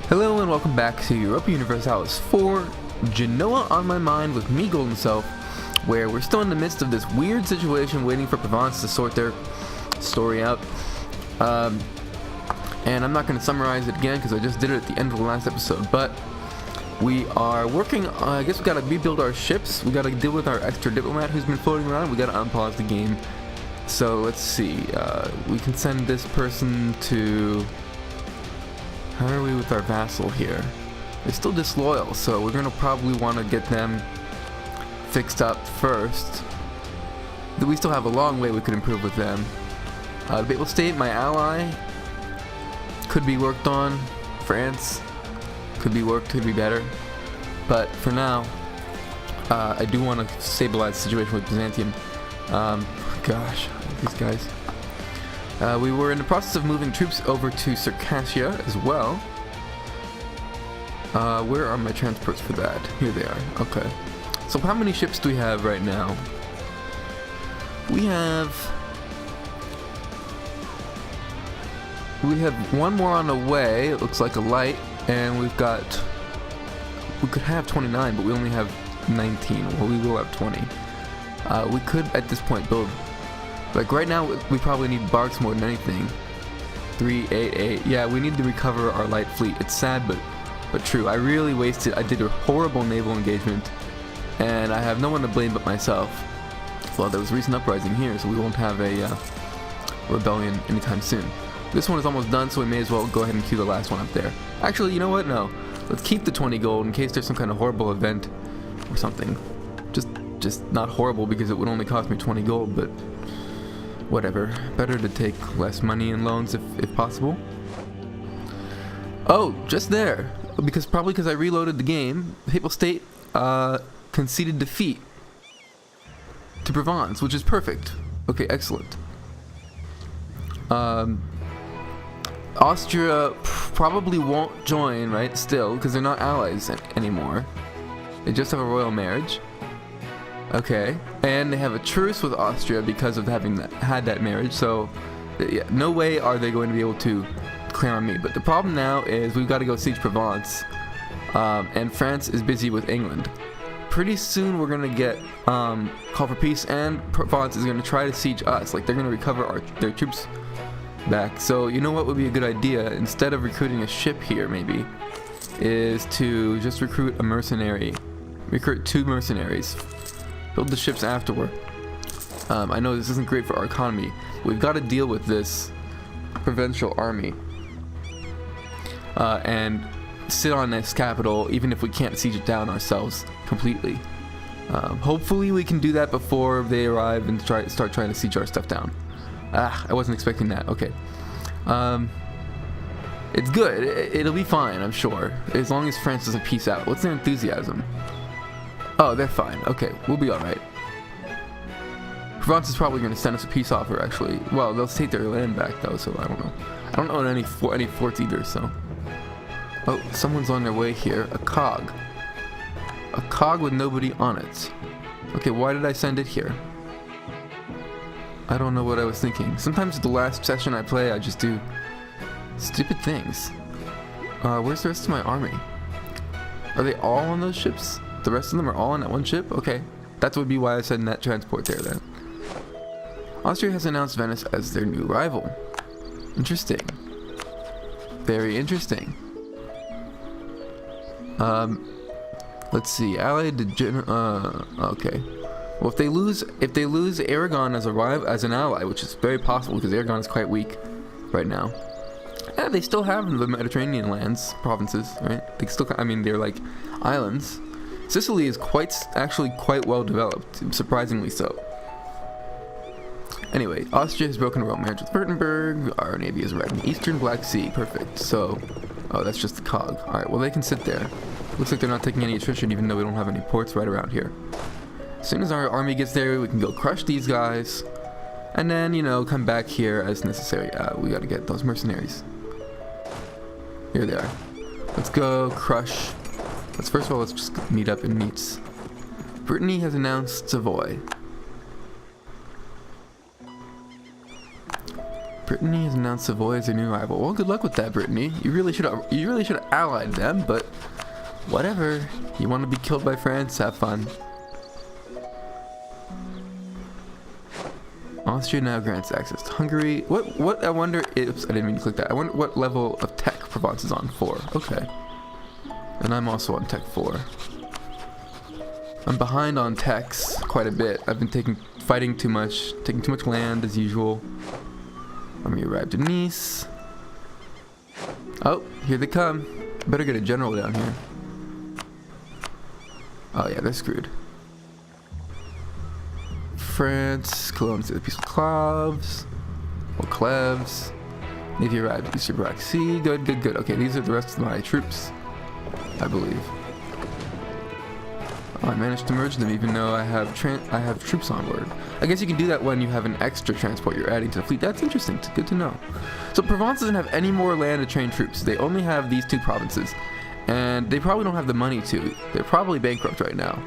Hello and welcome back to Europa Universalis 4, Genoa on my mind with me, Golden Self, where we're still in the midst of this weird situation waiting for Provence to sort their story out. And I'm not going to summarize it again because I just did it at the end of the last episode, but we are working, I guess we got to rebuild our ships, we got to deal with our extra diplomat who's been floating around, we got to unpause the game. So let's see, we can send this person to... How are we with our vassal here? They're still disloyal, so we're gonna probably want to get them fixed up first. We still have a long way we could improve with them. The Papal State, my ally, could be worked on. France could be worked, could be better. But for now, I do want to stabilize the situation with Byzantium. Gosh, these guys. We were in the process of moving troops over to Circassia as well. Where are my transports for that? Here they are. Okay. So how many ships do we have right now? We have one more on the way. It looks like a light, and we could have 29, but we only have 19. Well, we will have 20. We could at this point build. Like right now, we probably need barks more than anything. 388. Yeah, we need to recover our light fleet. It's sad, but true. I really wasted. I did a horrible naval engagement, and I have no one to blame but myself. Well, there was a recent uprising here, so we won't have a rebellion anytime soon. This one is almost done, so we may as well go ahead and queue the last one up there. Actually, you know what? No. Let's keep the 20 gold in case there's some kind of horrible event or something. Just not horrible because it would only cost me 20 gold, but whatever. Better to take less money in loans if possible. Oh, just there. Probably because I reloaded the game, the Papal State conceded defeat to Provence, which is perfect. Okay, excellent. Austria probably won't join, right? Still, because they're not allies anymore. They just have a royal marriage. Okay, and they have a truce with Austria because of having had that marriage, so yeah, no way are they going to be able to declare on me. But the problem now is we've got to go siege Provence, and France is busy with England. Pretty soon we're going to get call for peace, and Provence is going to try to siege us. Like, they're going to recover their troops back. So you know what would be a good idea, instead of recruiting a ship here maybe, is to just recruit 2 mercenaries. Build the ships afterward. I know this isn't great for our economy. We've got to deal with this provincial army and sit on this capital, even if we can't siege it down ourselves completely. Hopefully we can do that before they arrive and start trying to siege our stuff down. I wasn't expecting that. Okay. It's good. It'll be fine, I'm sure, as long as France doesn't peace out. What's their enthusiasm? Oh, they're fine. Okay, we'll be alright. Provence is probably going to send us a peace offer, actually. Well, they'll take their land back, though, so I don't know. I don't own any forts either, so... Oh, someone's on their way here. A cog. A cog with nobody on it. Okay, why did I send it here? I don't know what I was thinking. Sometimes the last session I play, I just do stupid things. Where's the rest of my army? Are they all on those ships? The rest of them are all on that one ship? Okay. That would be why I sent that transport there then. Austria has announced Venice as their new rival. Interesting. Very interesting. Let's see. Allied to Genoa. Okay. Well, if they lose Aragon as an ally, which is very possible because Aragon is quite weak right now. Yeah, they still have the Mediterranean provinces, right? They still, I mean, they're like islands. Sicily is actually quite well developed, surprisingly so. Anyway, Austria has broken a royal marriage with Württemberg. Our navy is right in the eastern Black Sea. Perfect. So, oh, that's just the cog. Alright, well, they can sit there. Looks like they're not taking any attrition, even though we don't have any ports right around here. As soon as our army gets there, we can go crush these guys. And then, you know, come back here as necessary. We gotta get those mercenaries. Here they are. Let's go crush. First of all, let's just meet up in Nice. Brittany has announced Savoy. Brittany has announced Savoy as their new rival. Well, good luck with that, Brittany. You really should have allied them, but whatever. You want to be killed by France? Have fun. Austria now grants access to Hungary. What? I wonder. Oops, I didn't mean to click that. I wonder what level of tech Provence is on. 4. Okay. And I'm also on tech 4. I'm behind on techs quite a bit. I've been fighting too much, taking too much land as usual. Let me arrive to Nice. Oh, here they come. Better get a general down here. Oh yeah, they're screwed. France, Cologne's the peaceful Clavs. Or Cleves. Navy arrived at Eastern Black Sea. Good, good, good. Okay, these are the rest of my troops, I believe. Oh, I managed to merge them even though I have troops on board. I guess you can do that when you have an extra transport you're adding to the fleet. That's interesting. It's good to know. So Provence doesn't have any more land to train troops. They only have these 2 provinces. And they probably don't have the money to. They're probably bankrupt right now.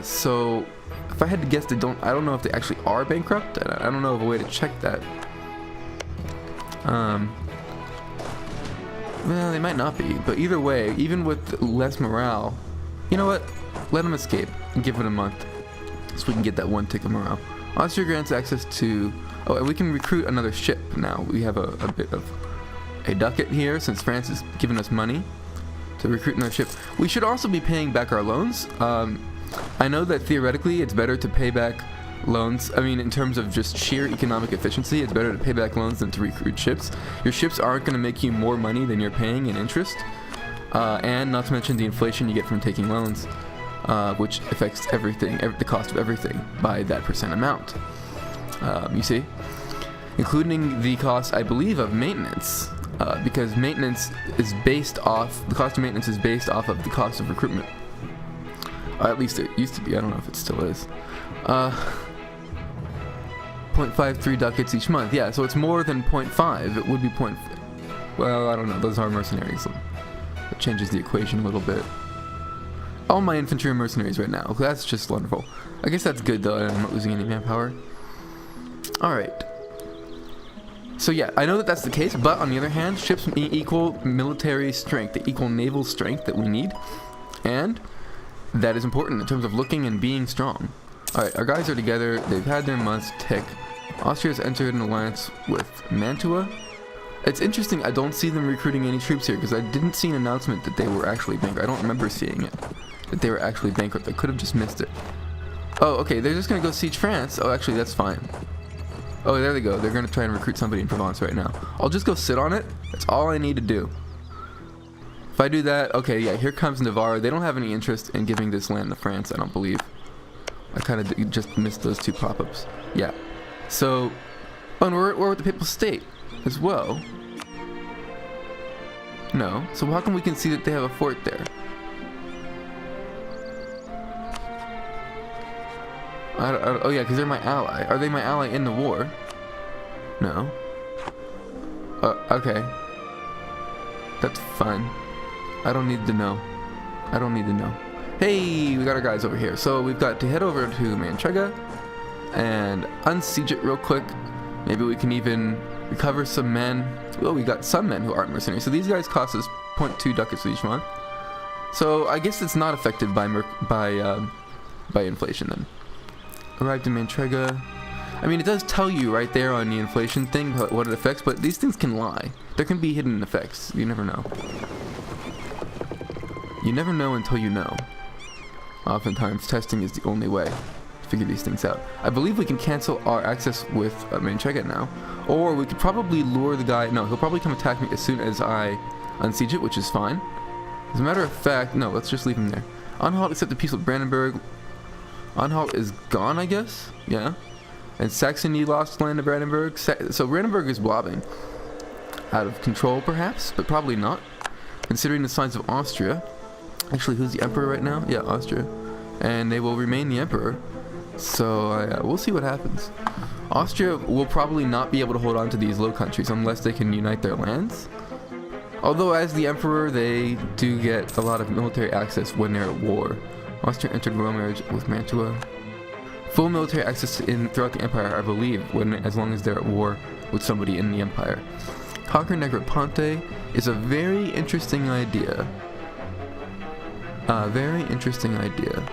So if I had to guess, I don't know if they actually are bankrupt. I don't know of a way to check that. Well, they might not be, but either way, even with less morale, you know what? Let them escape and give it a month so we can get that 1 tick of morale. Austria grants access to... Oh, and we can recruit another ship now. We have a bit of a ducat here since France has given us money to recruit another ship. We should also be paying back our loans. I know that theoretically it's better to pay back loans. I mean, in terms of just sheer economic efficiency, it's better to pay back loans than to recruit ships. Your ships aren't going to make you more money than you're paying in interest. And not to mention the inflation you get from taking loans, which affects everything, the cost of everything by that % amount. You see? Including the cost, I believe, of maintenance, because maintenance is based off, the cost of maintenance is based off of the cost of recruitment. At least it used to be, I don't know if it still is. 0.53 ducats each month, yeah, so it's more than 0.5, it would be well, I don't know, those are mercenaries. That changes the equation a little bit. All my infantry are mercenaries right now. That's just wonderful. I guess that's good though. I'm not losing any manpower. Alright. So yeah, I know that that's the case, but on the other hand, ships equal military strength. They equal naval strength that we need. And that is important in terms of looking and being strong. Alright, our guys are together. They've had their months tick. Austria has entered an alliance with Mantua. It's interesting, I don't see them recruiting any troops here because I didn't see an announcement that they were actually bankrupt. I don't remember seeing it, that they were actually bankrupt. I could have just missed it. Oh, okay, they're just going to go siege France. Oh, actually, that's fine. Oh, there they go. They're going to try and recruit somebody in Provence right now. I'll just go sit on it. That's all I need to do. If I do that, okay, yeah, here comes Navarre. They don't have any interest in giving this land to France, I don't believe. I kind of just missed those 2 pop-ups. Yeah. So, oh, and we're with the Papal State as well. No. So how come we can see that they have a fort there? Oh yeah, because they're my ally. Are they my ally in the war? No. Okay. That's fine. I don't need to know. I don't need to know. Hey, we got our guys over here. So we've got to head over to Manchega and unsiege it real quick. Maybe we can even recover some men. Well, we got some men who aren't mercenaries. So these guys cost us 0.2 ducats each month. So I guess it's not affected by inflation then. Arrived in Manchega. I mean, it does tell you right there on the inflation thing what it affects, but these things can lie. There can be hidden effects. You never know. You never know until you know. Oftentimes, testing is the only way to figure these things out. I believe we can cancel our access with Manchega now. Or we could probably lure the guy. No, he'll probably come attack me as soon as I unsiege it, which is fine. As a matter of fact, no, let's just leave him there. Anhalt accepted peace with Brandenburg. Anhalt is gone, I guess? Yeah. And Saxony lost land to Brandenburg. So Brandenburg is blobbing. Out of control, perhaps, but probably not. Considering the size of Austria. Actually, who's the emperor right now? Yeah, Austria. And they will remain the emperor. So we'll see what happens. Austria will probably not be able to hold on to these Low Countries unless they can unite their lands. Although as the emperor, they do get a lot of military access when they're at war. Austria entered royal marriage with Mantua. Full military access throughout the empire, I believe, as long as they're at war with somebody in the empire. Conquer Negroponte is a very interesting idea. Very interesting idea.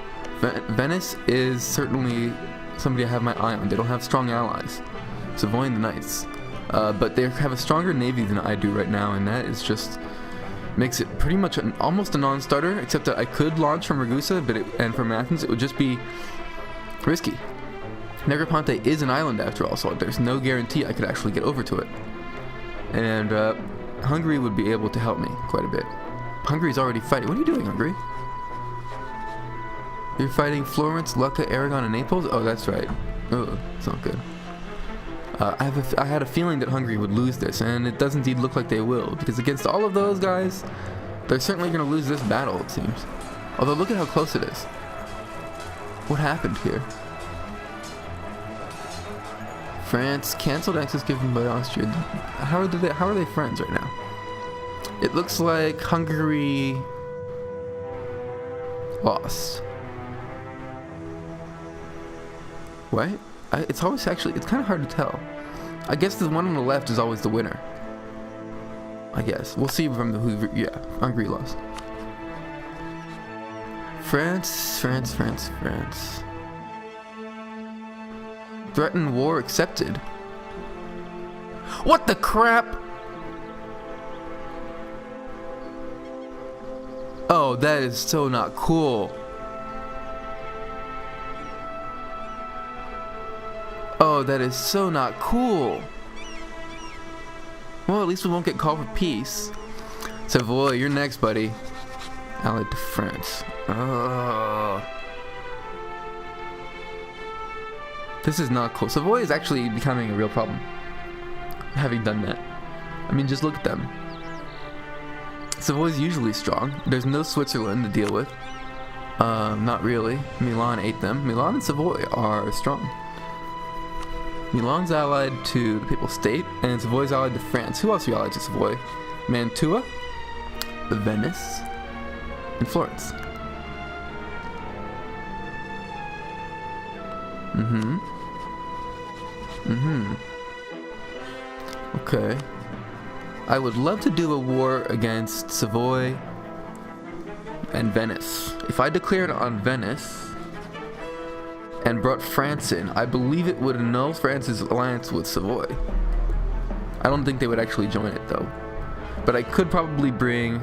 Venice is certainly somebody I have my eye on. They don't have strong allies. Savoy and the Knights. But they have a stronger navy than I do right now, and that is just makes it pretty much almost a non-starter, except that I could launch from Ragusa, and from Athens it would just be risky. Negroponte is an island after all, so there's no guarantee I could actually get over to it. And Hungary would be able to help me quite a bit. Hungary's already fighting. What are you doing, Hungary? You're fighting Florence, Lucca, Aragon, and Naples? Oh, that's right. Oh, it's not good. I had a feeling that Hungary would lose this, and it does indeed look like they will, because against all of those guys, they're certainly going to lose this battle, it seems. Although, look at how close it is. What happened here? France canceled access given by Austria. How are they friends right now? It looks like Hungary lost. What? It's always actually, it's kind of hard to tell. I guess the one on the left is always the winner. I guess. We'll see from the yeah, Hungary lost. France. Threatened war accepted. What the crap? Oh, that is so not cool. Oh, that is so not cool. Well, at least we won't get called for peace. Savoy, you're next, buddy. Allied to France. Oh. This is not cool. Savoy is actually becoming a real problem. Having done that. I mean, just look at them. Savoy's usually strong. There's no Switzerland to deal with. Not really. Milan ate them. Milan and Savoy are strong. Milan's allied to the Papal State, and Savoy's allied to France. Who else are you allied to Savoy? Mantua, Venice, and Florence. Okay. I would love to do a war against Savoy and Venice. If I declared on Venice and brought France in, I believe it would annul France's alliance with Savoy. I don't think they would actually join it though. But I could probably bring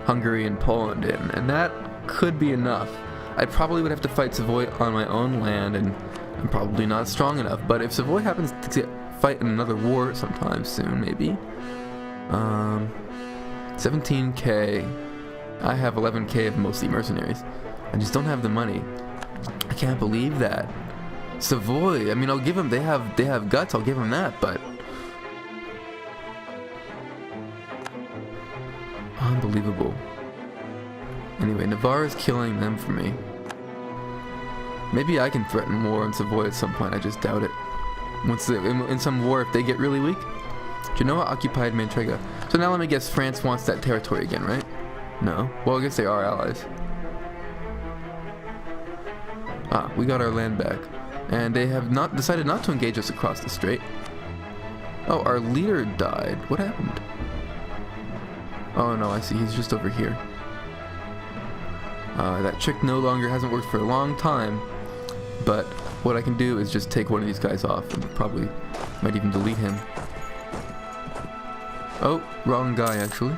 Hungary and Poland in, and that could be enough. I probably would have to fight Savoy on my own land, and I'm probably not strong enough. But if Savoy happens to fight in another war sometime soon, maybe. 17k. I have 11k of mostly mercenaries. I just don't have the money. I can't believe that. Savoy, I mean, I'll give them, they have guts, I'll give them that, but unbelievable. Anyway, Navarre is killing them for me. Maybe I can threaten war on Savoy at some point, I just doubt it. Once in some war, if they get really weak. Genoa occupied Mantrega. So now let me guess, France wants that territory again, right? No. Well, I guess they are allies. Ah, we got our land back. And they have not decided not to engage us across the strait. Oh, our leader died. What happened? Oh no, I see. He's just over here. That trick no longer hasn't worked for a long time. But what I can do is just take one of these guys off and probably might even delete him. Oh, wrong guy actually.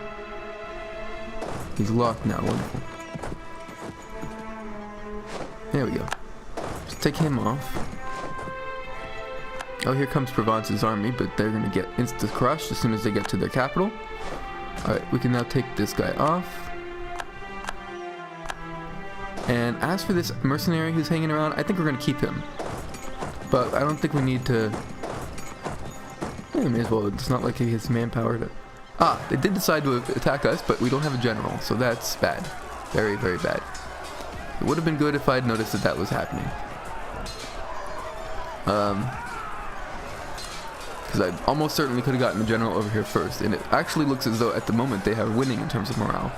He's locked now. Wonderful. There we go. Just take him off. Oh, here comes Provence's army, but they're gonna get insta-crushed as soon as they get to their capital. Alright, we can now take this guy off. And as for this mercenary who's hanging around, I think we're gonna keep him. But I don't think we need to... Yeah, may as well. It's not like he has manpower to... Ah, they did decide to attack us, but we don't have a general, so that's bad. Very, very bad. It would have been good if I had noticed that that was happening. Because I almost certainly could have gotten the general over here first, and it actually looks as though at the moment they are winning in terms of morale.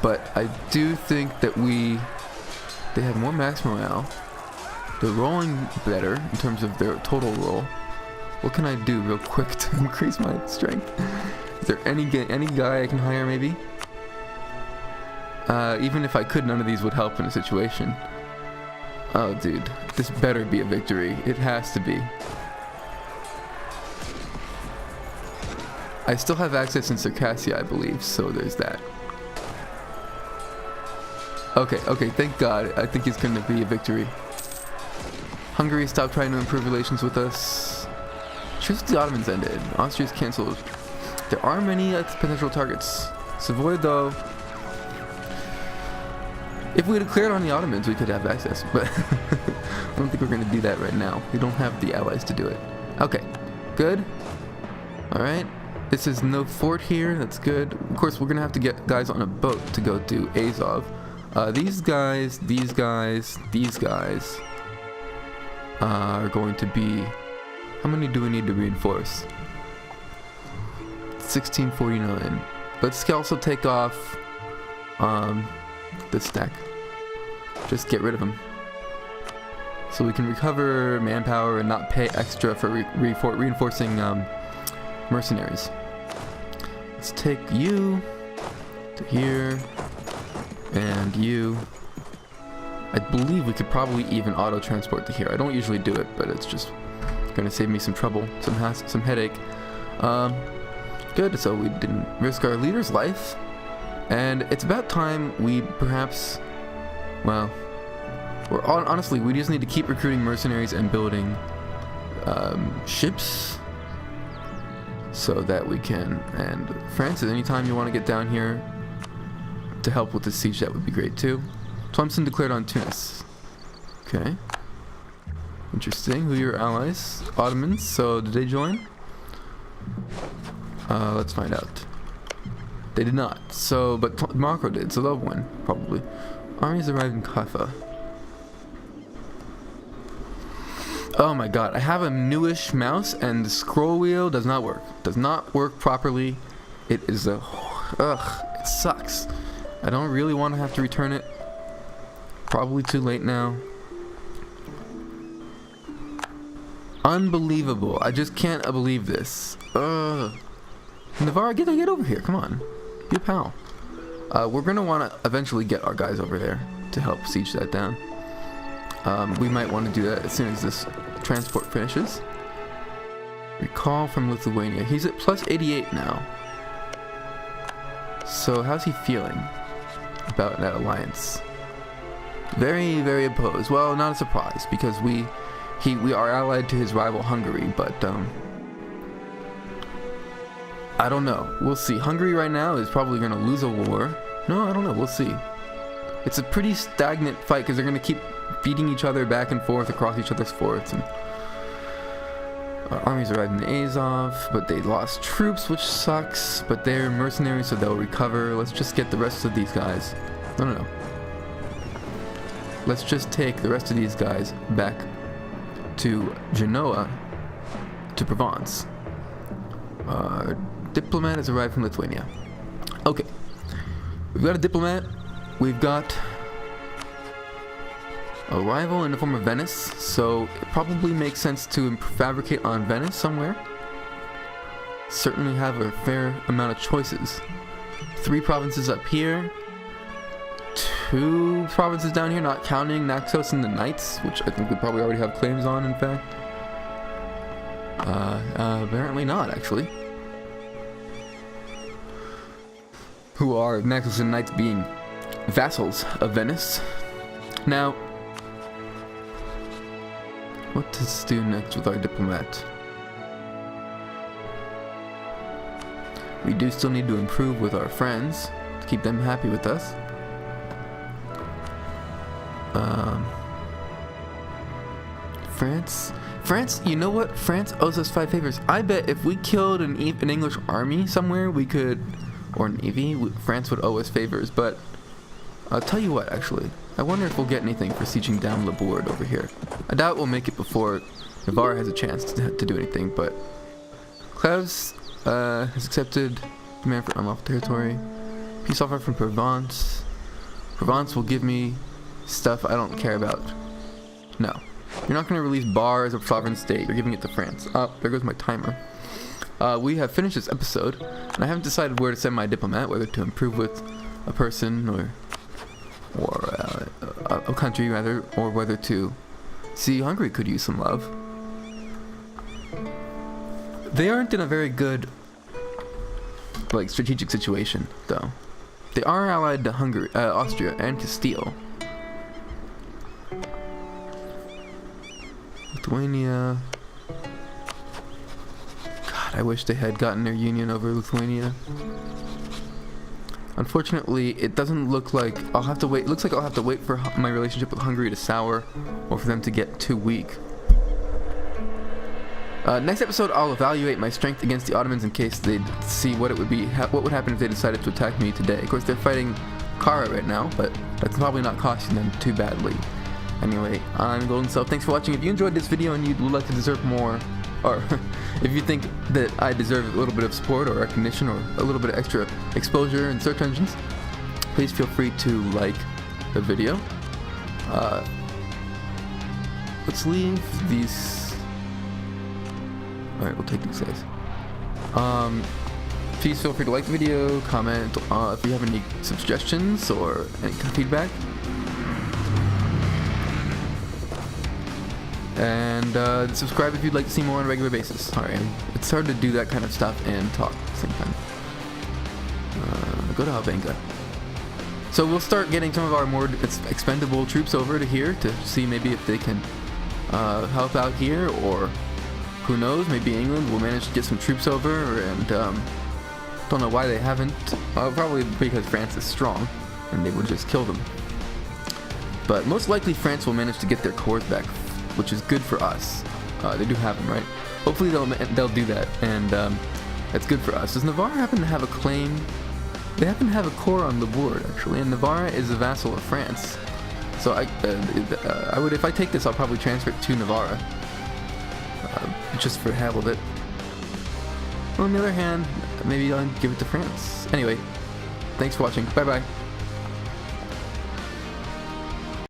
But I do think that they have more max morale. They're rolling better in terms of their total roll. What can I do real quick to increase my strength? Is there any guy I can hire maybe? Even if I could, none of these would help in a situation. Oh, dude. This better be a victory. It has to be. I still have access in Circassia, I believe, so there's that. Okay, thank God. I think it's going to be a victory. Hungary stopped trying to improve relations with us. Truce with the Ottomans ended. Austria's cancelled. There are many potential targets. Savoy, though. If we had cleared on the Ottomans, we could have access, but I don't think we're going to do that right now. We don't have the allies to do it. Okay, good. Alright, this is no fort here, that's good. Of course, we're going to have to get guys on a boat to go to Azov. These guys are going to be... How many do we need to reinforce? 1649. Let's also take off this stack. Just get rid of them. So we can recover manpower and not pay extra for reinforcing mercenaries. Let's take you to here and you. I believe we could probably even auto transport to here. I don't usually do it, but it's just going to save me some trouble, some headache. Good, so we didn't risk our leader's life. And it's about time we perhaps, well, honestly, we just need to keep recruiting mercenaries and building ships so that we can. And France, anytime you want to get down here to help with the siege, that would be great too. Tlemcen declared on Tunis. Okay. Interesting. Who are your allies? Ottomans. So did they join? Let's find out. They did not. So, but Morocco did. So they'll win probably. Armies arrived in Kaffa. Oh my god! I have a newish mouse and the scroll wheel does not work. Does not work properly. It is a it sucks. I don't really want to have to return it. Probably too late now. Unbelievable. I just can't believe this. Navarre, get over here. Come on. Be a pal. We're going to want to eventually get our guys over there to help siege that down. We might want to do that as soon as this transport finishes. Recall from Lithuania. He's at plus 88 now. So how's he feeling about that alliance? Very, very opposed. Well, not a surprise because we are allied to his rival Hungary, but I don't know. We'll see. Hungary right now is probably going to lose a war. No, I don't know. We'll see. It's a pretty stagnant fight because they're going to keep beating each other back and forth across each other's forts. And armies arrived in Azov, but they lost troops, which sucks. But they're mercenaries, so they'll recover. Let's just get the rest of these guys. No. Let's just take the rest of these guys back to Genoa, to Provence. Our diplomat has arrived from Lithuania. Okay, we've got a diplomat. We've got a rival in the form of Venice, so it probably makes sense to fabricate on Venice somewhere. Certainly have a fair amount of choices. 3 provinces up here, 2 provinces down here, not counting Naxos and the Knights, which I think we probably already have claims on, in fact. Apparently not, actually. Who are Naxos and Knights being vassals of Venice. Now, what to do next with our diplomat? We do still need to improve with our friends to keep them happy with us. France, you know what? France owes us 5 favors. I bet if we killed an English army somewhere, we could, or navy, France would owe us favors. But I'll tell you what, actually, I wonder if we'll get anything for sieging down Labourd over here. I doubt we'll make it before Navarre has a chance to do anything. But Cleves has accepted demand for unlawful territory. Peace offer from Provence. Provence will give me stuff I don't care about. No. You're not going to release Bar as a sovereign state. You're giving it to France. Oh, there goes my timer. We have finished this episode, and I haven't decided where to send my diplomat, whether to improve with a person or a country rather, or whether to see Hungary could use some love. They aren't in a very good strategic situation though. They are allied to Hungary, Austria, and Castile. Lithuania. God, I wish they had gotten their union over Lithuania. Unfortunately, it doesn't look like I'll have to wait. It looks like I'll have to wait for my relationship with Hungary to sour, or for them to get too weak. Next episode, I'll evaluate my strength against the Ottomans in case they'd see what it would be, what would happen if they decided to attack me today. Of course, they're fighting Kara right now, but that's probably not costing them too badly. Anyway, I'm Golden Self. Thanks for watching. If you enjoyed this video and you would like to deserve more, or if you think that I deserve a little bit of support or recognition or a little bit of extra exposure in search engines, please feel free to like the video. Let's leave these. Alright, we'll take these guys. Please feel free to like the video, comment if you have any suggestions or any kind of feedback. And subscribe if you'd like to see more on a regular basis. Alright, it's hard to do that kind of stuff and talk at the same time. Go to Albenga. So we'll start getting some of our more expendable troops over to here to see maybe if they can help out here, or who knows, maybe England will manage to get some troops over, and don't know why they haven't. Probably because France is strong and they would just kill them. But most likely France will manage to get their cores back, which is good for us. They do have them, right? Hopefully they'll do that, and that's good for us. Does Navarre happen to have a claim? They happen to have a core on the board, actually, and Navarre is a vassal of France. So I would, if I take this, I'll probably transfer it to Navarre, just for hell of it. On the other hand, maybe I'll give it to France. Anyway, thanks for watching. Bye bye.